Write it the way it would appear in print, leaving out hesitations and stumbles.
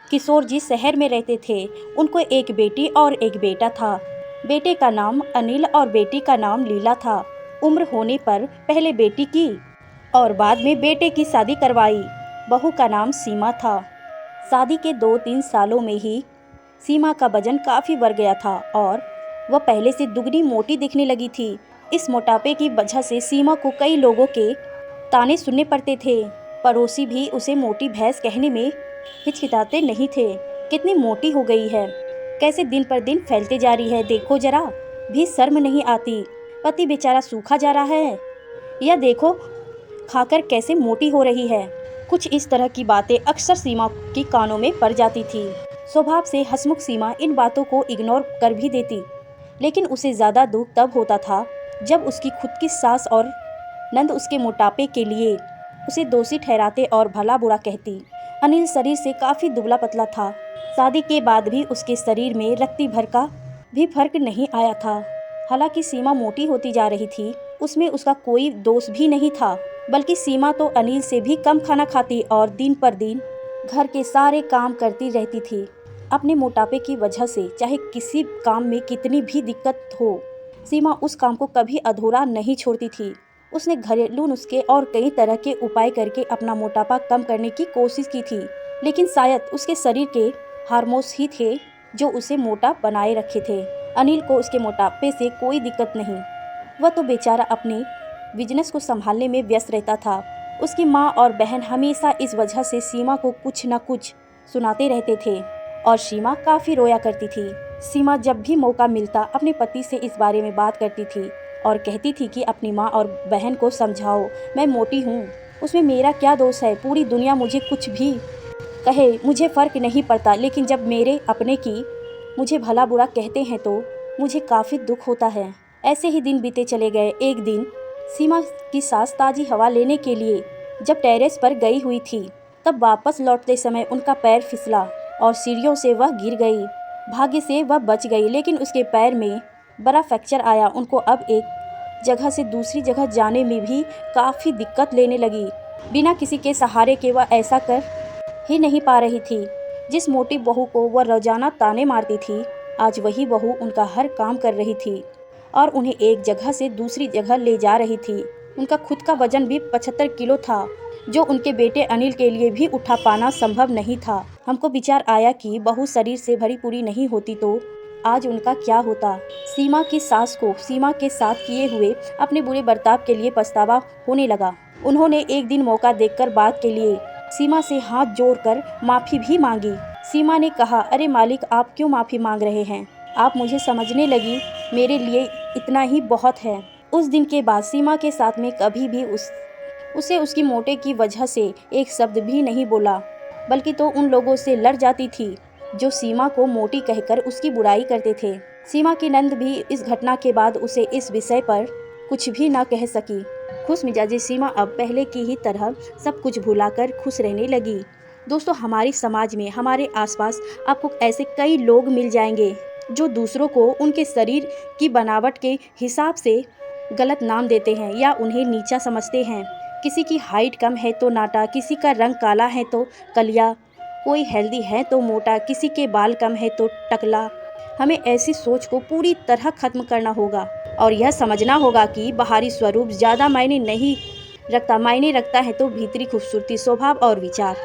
किशोर जी शहर में रहते थे। उनको एक बेटी और एक बेटा था। बेटे का नाम अनिल और बेटी का नाम लीला था। उम्र होने पर पहले बेटी की और बाद में बेटे की शादी करवाई। बहू का नाम सीमा था। शादी के 2-3 सालों में ही सीमा का वजन काफ़ी बढ़ गया था और वह पहले से दुगनी मोटी दिखने लगी थी। इस मोटापे की वजह से सीमा को कई लोगों के ताने सुनने पड़ते थे। पड़ोसी भी उसे मोटी भैंस कहने में हिचकिचाते नहीं थे। कितनी मोटी हो गई है, कैसे दिन पर दिन फैलते जा रही है, देखो जरा भी शर्म नहीं आती। पति बेचारा सूखा जा रहा है, यह देखो खाकर कैसे मोटी हो रही है। कुछ इस तरह की बातें अक्सर सीमा की कानों में पड़ जाती थी। स्वभाव से हंसमुख सीमा इन बातों को इग्नोर कर भी देती, लेकिन उसे ज़्यादा दुख तब होता था जब उसकी खुद की सास और नंद उसके मोटापे के लिए उसे दोषी ठहराते और भला बुरा कहती। अनिल शरीर से काफ़ी दुबला पतला था। शादी के बाद भी उसके शरीर में रत्ती भर का भी फर्क नहीं आया था। हालांकि सीमा मोटी होती जा रही थी, उसमें उसका कोई दोष भी नहीं था, बल्कि सीमा तो अनिल से भी कम खाना खाती और दिन पर दिन घर के सारे काम करती रहती थी। अपने मोटापे की वजह से चाहे किसी काम में कितनी भी दिक्कत हो, सीमा उस काम को कभी अधूरा नहीं छोड़ती थी। उसने घरेलू नुस्खे और कई तरह के उपाय करके अपना मोटापा कम करने की कोशिश की थी, लेकिन शायद उसके शरीर के हार्मोन्स ही थे जो उसे मोटा बनाए रखे थे। अनिल को उसके मोटापे से कोई दिक्कत नहीं, वह तो बेचारा अपने बिजनेस को संभालने में व्यस्त रहता था। उसकी माँ और बहन हमेशा इस वजह से सीमा को कुछ न कुछ सुनाते रहते थे और सीमा काफ़ी रोया करती थी। सीमा जब भी मौका मिलता अपने पति से इस बारे में बात करती थी और कहती थी कि अपनी माँ और बहन को समझाओ, मैं मोटी हूँ, उसमें मेरा क्या दोष है, पूरी दुनिया मुझे कुछ भी कहे मुझे फ़र्क नहीं पड़ता, लेकिन जब मेरे अपने की मुझे भला बुरा कहते हैं तो मुझे काफ़ी दुख होता है। ऐसे ही दिन बीते चले गए। एक दिन सीमा की सास ताज़ी हवा लेने के लिए जब टेरेस पर गई हुई थी, तब वापस लौटते समय उनका पैर फिसला और सीढ़ियों से वह गिर गई। भाग्य से वह बच गई, लेकिन उसके पैर में बड़ा फ्रैक्चर आया। उनको अब एक जगह से दूसरी जगह जाने में भी काफ़ी दिक्कत लेने लगी। बिना किसी के सहारे के वह ऐसा कर ही नहीं पा रही थी। जिस मोटी बहू को वह रोजाना ताने मारती थी, आज वही बहू उनका हर काम कर रही थी और उन्हें एक जगह से दूसरी जगह ले जा रही थी। उनका खुद का वजन भी 75 किलो था, जो उनके बेटे अनिल के लिए भी उठा पाना संभव नहीं था। हमको विचार आया कि बहू शरीर से भरी पूरी नहीं होती तो आज उनका क्या होता। सीमा की सास को सीमा के साथ किए हुए अपने बुरे बर्ताव के लिए पछतावा होने लगा। उन्होंने एक दिन मौका देखकर बात के लिए सीमा से हाथ जोड़कर माफ़ी भी मांगी। सीमा ने कहा, अरे मालिक, आप क्यों माफ़ी मांग रहे हैं, आप मुझे समझने लगी, मेरे लिए इतना ही बहुत है। उस दिन के बाद सीमा के साथ में कभी भी उसे उसकी मोटे की वजह से एक शब्द भी नहीं बोला, बल्कि तो उन लोगों से लड़ जाती थी जो सीमा को मोटी कहकर उसकी बुराई करते थे। सीमा की नंद भी इस घटना के बाद उसे इस विषय पर कुछ भी ना कह सकी। खुश मिजाजी सीमा अब पहले की ही तरह सब कुछ भुलाकर खुश रहने लगी। दोस्तों, हमारे समाज में, हमारे आसपास आपको ऐसे कई लोग मिल जाएंगे जो दूसरों को उनके शरीर की बनावट के हिसाब से गलत नाम देते हैं या उन्हें नीचा समझते हैं। किसी की हाइट कम है तो नाटा, किसी का रंग काला है तो कलिया, कोई हेल्दी है तो मोटा, किसी के बाल कम है तो टकला। हमें ऐसी सोच को पूरी तरह खत्म करना होगा और यह समझना होगा कि बाहरी स्वरूप ज़्यादा मायने नहीं रखता, मायने रखता है तो भीतरी खूबसूरती, स्वभाव और विचार।